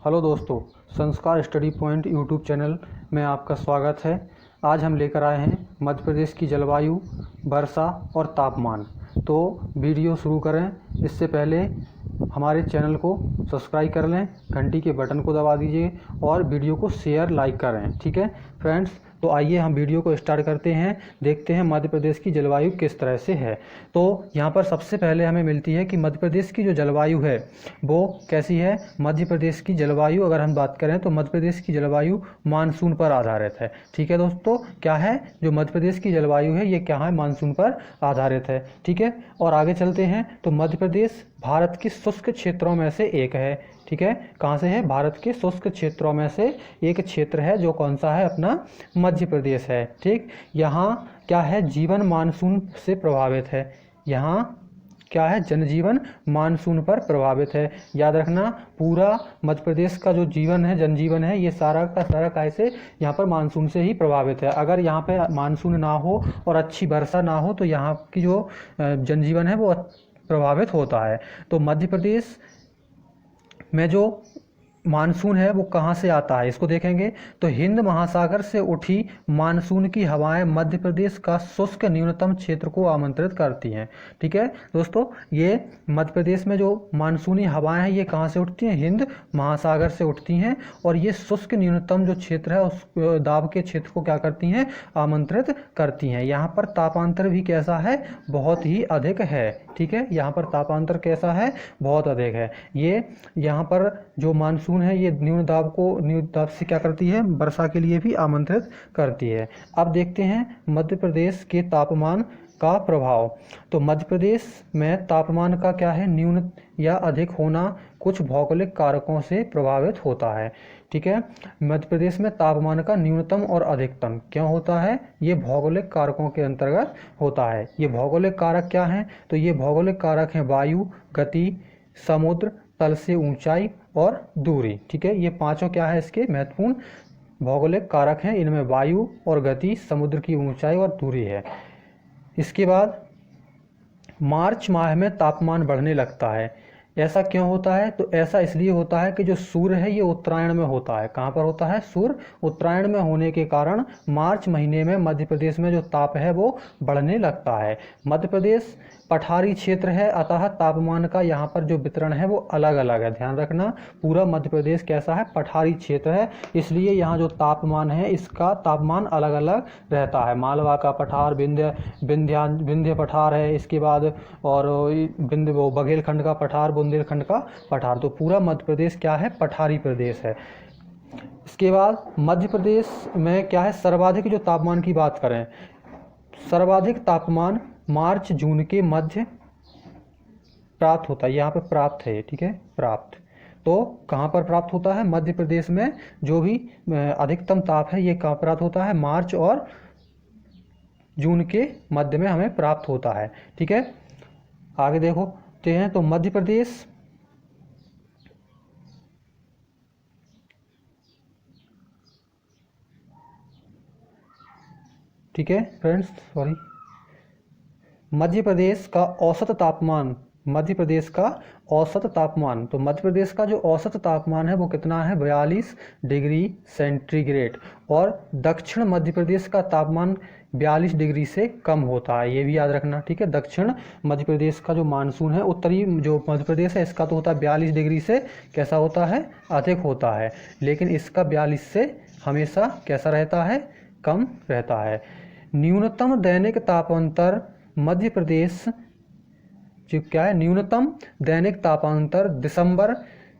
Hello दोस्तों, संस्कार study point YouTube channel में आपका स्वागत है। आज हम लेकर आए हैं मध्य प्रदेश की जलवायु, वर्षा और तापमान। तो वीडियो शुरू करें इससे पहले हमारे चैनल को सब्सक्राइब कर लें, घंटी के बटन को दबा दीजिए और वीडियो को शेयर लाइक करें। ठीक है फ्रेंड्स, तो आइए हम वीडियो को स्टार्ट करते हैं। देखते हैं मध्य प्रदेश की जलवायु किस तरह से है। तो यहाँ पर सबसे पहले हमें मिलती है कि मध्य प्रदेश की जो जलवायु है वो कैसी है। मध्य प्रदेश की जलवायु अगर हम बात करें तो मध्य प्रदेश की जलवायु मानसून पर आधारित है। ठीक है दोस्तों, क्या है जो मध्य प्रदेश की जलवायु है ये क्या है, मानसून पर आधारित है। ठीक है, और आगे चलते हैं तो मध्य प्रदेश भारत के शुष्क क्षेत्रों में से एक है। ठीक है, कहाँ से है, भारत के शुष्क क्षेत्रों में से एक क्षेत्र है जो कौन सा है, अपना मध्य प्रदेश है। ठीक, यहाँ क्या है, जीवन मानसून से प्रभावित है। यहाँ क्या है, जनजीवन मानसून पर प्रभावित है। याद रखना, पूरा मध्य प्रदेश का जो जीवन है, जनजीवन है, ये सारा का सारा कैसे यहाँ पर मानसून से ही प्रभावित है। अगर यहाँ पे मानसून ना हो और अच्छी वर्षा ना हो तो यहाँ की जो जनजीवन है वो प्रभावित होता है। तो मध्य प्रदेश में जो मानसून है वो कहाँ से आता है इसको देखेंगे तो हिंद महासागर से उठी मानसून की हवाएं मध्य प्रदेश का शुष्क न्यूनतम क्षेत्र को आमंत्रित करती हैं। ठीक है दोस्तों, ये मध्य प्रदेश में जो मानसूनी हवाएं हैं ये कहाँ से उठती हैं, हिंद महासागर से उठती हैं और ये शुष्क न्यूनतम जो क्षेत्र है उस दाब के क्षेत्र को क्या करती हैं, आमंत्रित करती हैं। यहाँ पर तापांतर भी कैसा है, बहुत ही अधिक है। ठीक है, यहाँ पर तापांतर कैसा है, बहुत अधिक है। ये यहाँ पर जो मानसून है ये न्यून दाब से क्या करती है, वर्षा के लिए भी आमंत्रित करती है। अब देखते हैं मध्य प्रदेश के तापमान का प्रभाव। तो मध्य प्रदेश में तापमान का क्या है, न्यून या अधिक होना कुछ भौगोलिक कारकों से प्रभावित होता है। ठीक है, मध्य प्रदेश में तापमान का न्यूनतम और अधिकतम क्यों होता है, ये भौगोलिक कारकों के अंतर्गत होता है। ये भौगोलिक कारक क्या हैं, तो ये भौगोलिक कारक हैं वायु, गति, समुद्र तल से ऊंचाई और दूरी। ठीक है, ये पांचों क्या है, इसके महत्वपूर्ण भौगोलिक कारक हैं। इनमें वायु और गति, समुद्र की ऊंचाई और दूरी है। इसके बाद मार्च माह में तापमान बढ़ने लगता है। ऐसा क्यों होता है, तो ऐसा इसलिए होता है कि जो सूर्य है ये उत्तरायण में होता है। कहाँ पर होता है, सूर्य उत्तरायण में होने के कारण मार्च महीने में मध्य प्रदेश में जो ताप है वो बढ़ने लगता है। मध्य प्रदेश पठारी क्षेत्र है, अतः तापमान का यहाँ पर जो वितरण है वो अलग अलग है। ध्यान रखना, पूरा मध्य प्रदेश कैसा है, पठारी क्षेत्र है, इसलिए यहाँ जो तापमान है इसका तापमान अलग अलग रहता है। मालवा का पठार, विंध्य पठार है, इसके बाद और बघेलखंड का पठार, बुंदेलखंड का पठार। तो पूरा मध्य प्रदेश क्या है, पठारी प्रदेश है। इसके बाद मध्य प्रदेश में क्या है, सर्वाधिक जो तापमान की बात करें, सर्वाधिक तापमान मार्च जून के मध्य प्राप्त होता है। यहाँ पे प्राप्त है, ठीक है, प्राप्त। तो कहाँ पर प्राप्त होता है, मध्य प्रदेश में जो भी अधिकतम ताप है ये कहाँ प्राप्त होता है, मार्च और जून के मध्य में हमें प्राप्त होता है। ठीक है, आगे देखते हैं तो मध्य प्रदेश ठीक है फ्रेंड्स, सॉरी, मध्य प्रदेश का औसत तापमान, मध्य प्रदेश का औसत तापमान, तो मध्य प्रदेश का जो औसत तापमान है वो कितना है, 42 डिग्री सेंटीग्रेड। और दक्षिण मध्य प्रदेश का तापमान 42 डिग्री से कम होता है, ये भी याद रखना। ठीक है, दक्षिण मध्य प्रदेश का जो मानसून है, उत्तरी जो मध्य प्रदेश है इसका तो होता है 42 डिग्री से कैसा होता है, अधिक होता है, लेकिन इसका 42 से हमेशा कैसा रहता है, कम रहता है। न्यूनतम दैनिक तापांतर मध्य प्रदेश जो क्या है, न्यूनतम दैनिक तापांतर दिसंबर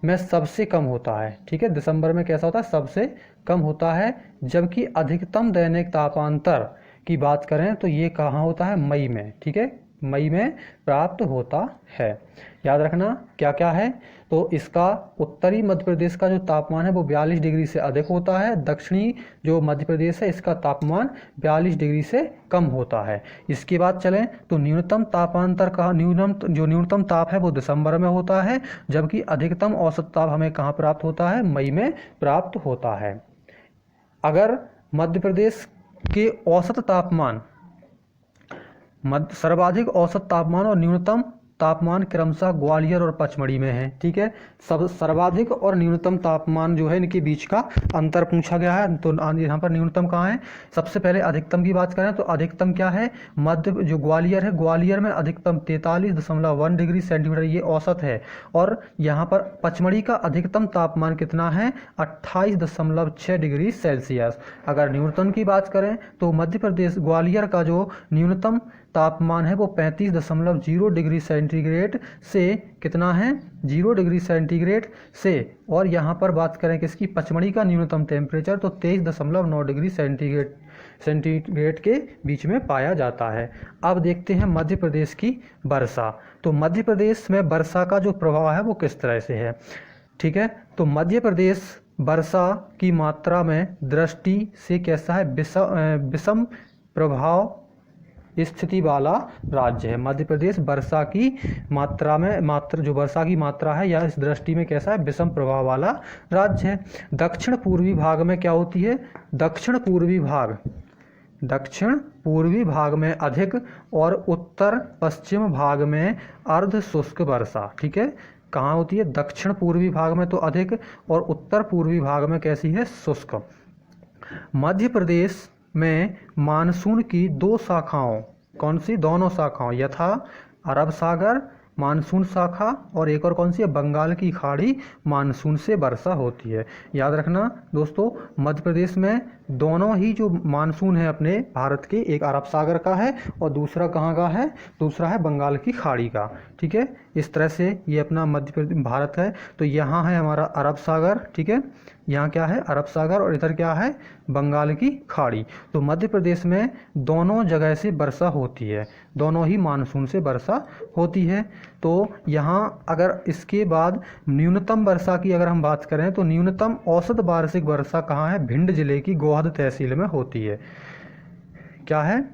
में सबसे कम होता है। ठीक है, दिसंबर में कैसा होता है, सबसे कम होता है। जबकि अधिकतम दैनिक तापांतर की बात करें तो ये कहाँ होता है, मई में। ठीक है, मई में प्राप्त होता है। याद रखना क्या क्या है, तो इसका उत्तरी मध्य प्रदेश का जो तापमान है वो 42 डिग्री से अधिक होता है, दक्षिणी जो मध्य प्रदेश है इसका तापमान 42 डिग्री से कम होता है। इसके बाद चलें तो न्यूनतम तापांतर का न्यूनतम ताप है वो दिसंबर में होता है, जबकि अधिकतम औसत ताप हमें कहाँ प्राप्त होता है, मई में प्राप्त होता है। अगर मध्य प्रदेश के औसत तापमान, सर्वाधिक औसत तापमान और न्यूनतम तापमान क्रमशः ग्वालियर और पचमढ़ी में है। ठीक है, सब सर्वाधिक और न्यूनतम तापमान जो है इनके बीच का अंतर पूछा गया है। तो यहाँ पर न्यूनतम कहाँ है? सबसे पहले अधिकतम की बात करें तो अधिकतम क्या है? मध्य जो ग्वालियर है, ग्वालियर में अधिकतम 43.1 डिग्री सेंटीमीटर ये औसत है। और यहाँ पर पचमढ़ी का अधिकतम तापमान कितना है? 28.6 डिग्री सेल्सियस। अगर न्यूनतम की बात करें तो मध्य प्रदेश ग्वालियर का जो न्यूनतम तापमान है वो 35.0 डिग्री सेंटीग्रेड से कितना है? 0 डिग्री सेंटीग्रेड से। और यहाँ पर बात करें किसकी? पचमढ़ी का न्यूनतम टेम्परेचर तो 23.9 डिग्री सेंटीग्रेड के बीच में पाया जाता है। अब देखते हैं मध्य प्रदेश की वर्षा। तो मध्य प्रदेश में वर्षा का जो प्रभाव है वो किस तरह से है? ठीक है, तो मध्य प्रदेश वर्षा की मात्रा में दृष्टि से कैसा है? विषम प्रभाव स्थिति वाला राज्य है। मध्य प्रदेश वर्षा की मात्रा में जो वर्षा की मात्रा है या इस दृष्टि में कैसा है? विषम प्रभाव वाला राज्य है। दक्षिण पूर्वी भाग में क्या होती है? दक्षिण पूर्वी भाग में अधिक और उत्तर पश्चिम भाग में अर्ध शुष्क वर्षा। ठीक है, कहाँ होती है? दक्षिण पूर्वी भाग में तो अधिक और उत्तर पूर्वी भाग में कैसी है? शुष्क। मध्य प्रदेश में मानसून की दो शाखाओं, कौन सी? दोनों शाखाओं, यथा अरब सागर मानसून शाखा और एक और कौन सी है? बंगाल की खाड़ी मानसून से वर्षा होती है। याद रखना दोस्तों, मध्य प्रदेश में दोनों ही जो मानसून है अपने भारत के, एक अरब सागर का है और दूसरा कहाँ का है? दूसरा है बंगाल की खाड़ी का। ठीक है, इस तरह से ये अपना मध्य प्रदेश भारत है। तो यहाँ है हमारा अरब सागर। ठीक है, यहाँ क्या है? अरब सागर और इधर क्या है? बंगाल की खाड़ी। तो मध्य प्रदेश में दोनों जगह से वर्षा होती है, दोनों ही मानसून से वर्षा होती है। तो यहाँ अगर इसके बाद न्यूनतम वर्षा की अगर हम बात करें तो न्यूनतम औसत वार्षिक वर्षा कहाँ है? भिंड जिले की गोहद तहसील में होती है। क्या है?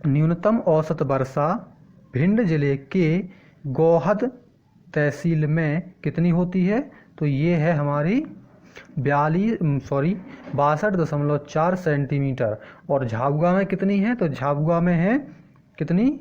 न्यूनतम औसत वर्षा भिंड जिले के गोहद तहसील में कितनी होती है? तो ये है हमारी 62.4 सेंटीमीटर। और झाबुआ में कितनी है? तो झाबुआ में है कितनी?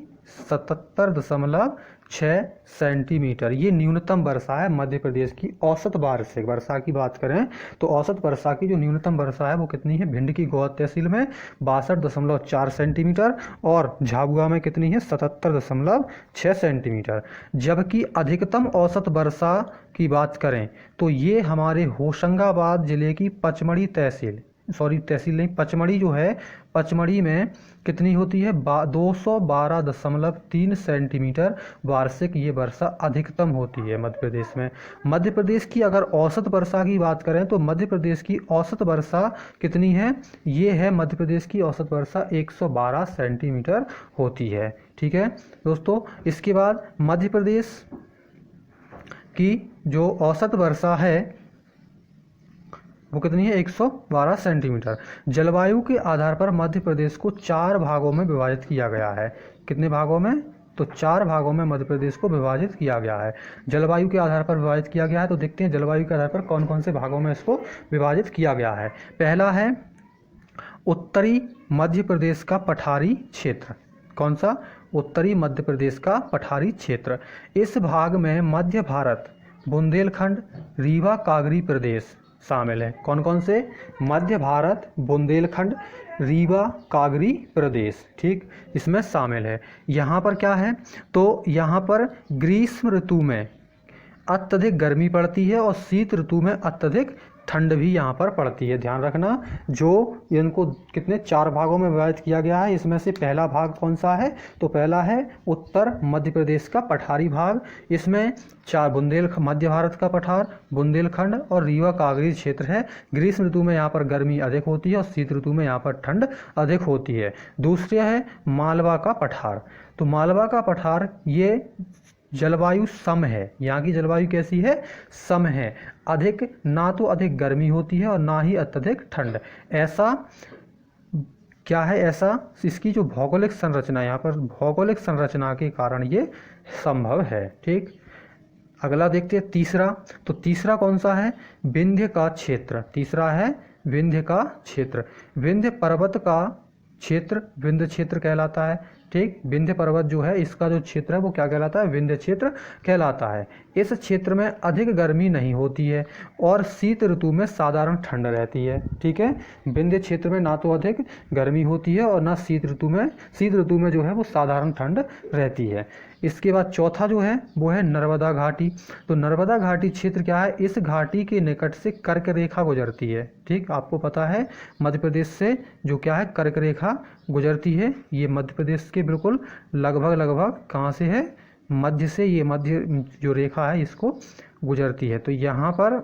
77.6 सेंटीमीटर। ये न्यूनतम वर्षा है मध्य प्रदेश की। औसत वार्षिक वर्षा की बात करें तो औसत वर्षा की जो न्यूनतम वर्षा है वो कितनी है? भिंड की गोहद तहसील में 62.4 सेंटीमीटर और झाबुआ में कितनी है? 77.6 सेंटीमीटर। जबकि अधिकतम औसत वर्षा की बात करें तो ये हमारे होशंगाबाद जिले की पचमढ़ी तहसील नहीं, पचमढ़ी जो है, पचमढ़ी में कितनी होती है? 212.3 सेंटीमीटर वार्षिक ये वर्षा अधिकतम होती है मध्य प्रदेश में। मध्य प्रदेश की अगर औसत वर्षा की बात करें तो मध्य प्रदेश की औसत वर्षा कितनी है? ये है मध्य प्रदेश की औसत वर्षा 112 सेंटीमीटर होती है। ठीक है दोस्तों, इसके बाद मध्य प्रदेश की जो औसत वर्षा है वो कितनी है? 112 सेंटीमीटर। जलवायु के आधार पर मध्य प्रदेश को 4 भागों में विभाजित किया गया है। कितने भागों में? तो 4 भागों में मध्य प्रदेश को विभाजित किया गया है। जलवायु के आधार पर विभाजित किया गया है तो देखते हैं जलवायु के आधार पर कौन कौन से भागों में इसको विभाजित किया गया है। पहला है उत्तरी मध्य प्रदेश का पठारी क्षेत्र। कौन सा? उत्तरी मध्य प्रदेश का पठारी क्षेत्र। इस भाग में मध्य भारत, बुंदेलखंड, रीवा कागरी प्रदेश शामिल है। कौन कौन से? मध्य भारत, बुंदेलखंड, रीवा कागरी प्रदेश, ठीक, इसमें शामिल है। यहाँ पर क्या है? तो यहाँ पर ग्रीष्म ऋतु में अत्यधिक गर्मी पड़ती है और शीत ऋतु में अत्यधिक ठंड भी यहाँ पर पड़ती है। ध्यान रखना, जो इनको कितने 4 भागों में विभाजित किया गया है, इसमें से पहला भाग कौन सा है? तो पहला है उत्तर मध्य प्रदेश का पठारी भाग। इसमें 4 मध्य भारत का पठार, बुंदेलखंड और रीवा कागरी क्षेत्र है। ग्रीष्म ऋतु में यहाँ पर गर्मी अधिक होती है और शीत ऋतु में यहाँ पर ठंड अधिक होती है। दूसरा है मालवा का पठार। तो मालवा का पठार ये जलवायु सम है। यहाँ की जलवायु कैसी है? सम है। अधिक, ना तो अधिक गर्मी होती है और ना ही अत्यधिक ठंड। ऐसा क्या है? ऐसा इसकी जो भौगोलिक संरचना, यहाँ पर भौगोलिक संरचना के कारण ये संभव है। ठीक, अगला देखते हैं तीसरा। तो तीसरा कौन सा है? विंध्य का क्षेत्र। तीसरा है विंध्य का क्षेत्र। विंध्य पर्वत का क्षेत्र विंध्य क्षेत्र कहलाता है। ठीक, विंध्य पर्वत जो है इसका जो क्षेत्र है वो क्या कहलाता है, विंध्य क्षेत्र कहलाता है। इस क्षेत्र में अधिक गर्मी नहीं होती है और शीत ऋतु में साधारण ठंड रहती है। ठीक है, विंध्य क्षेत्र में ना तो अधिक गर्मी होती है और ना शीत ऋतु में जो है वो साधारण ठंड रहती है। इसके बाद चौथा जो है वो है नर्मदा घाटी। तो नर्मदा घाटी क्षेत्र क्या है, इस घाटी के निकट से कर्क रेखा गुजरती है। ठीक, आपको पता है मध्य प्रदेश से जो क्या है कर्क रेखा गुजरती है। ये मध्य प्रदेश के बिल्कुल लगभग कहाँ से है, मध्य से, ये मध्य जो रेखा है इसको गुजरती है। तो यहाँ पर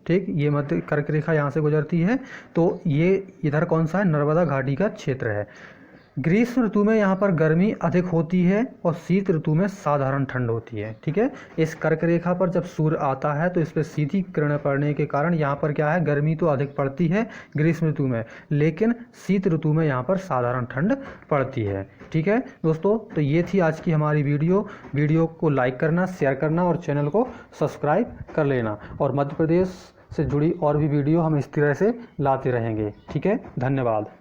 ठीक, ये मध्य कर्क रेखा यहाँ से गुजरती है। तो ये इधर कौन सा है, नर्मदा घाटी का क्षेत्र है। ग्रीष्म ऋतु में यहाँ पर गर्मी अधिक होती है और शीत ऋतु में साधारण ठंड होती है। ठीक है, इस कर्क रेखा पर जब सूर्य आता है तो इस पर सीधी किरणें पड़ने के कारण यहाँ पर क्या है, गर्मी तो अधिक पड़ती है ग्रीष्म ऋतु में, लेकिन शीत ऋतु में यहाँ पर साधारण ठंड पड़ती है। ठीक है दोस्तों, तो ये थी आज की हमारी वीडियो को लाइक करना, शेयर करना और चैनल को सब्सक्राइब कर लेना। और मध्य प्रदेश से जुड़ी और भी वीडियो हम इस तरह से लाते रहेंगे। ठीक है, धन्यवाद।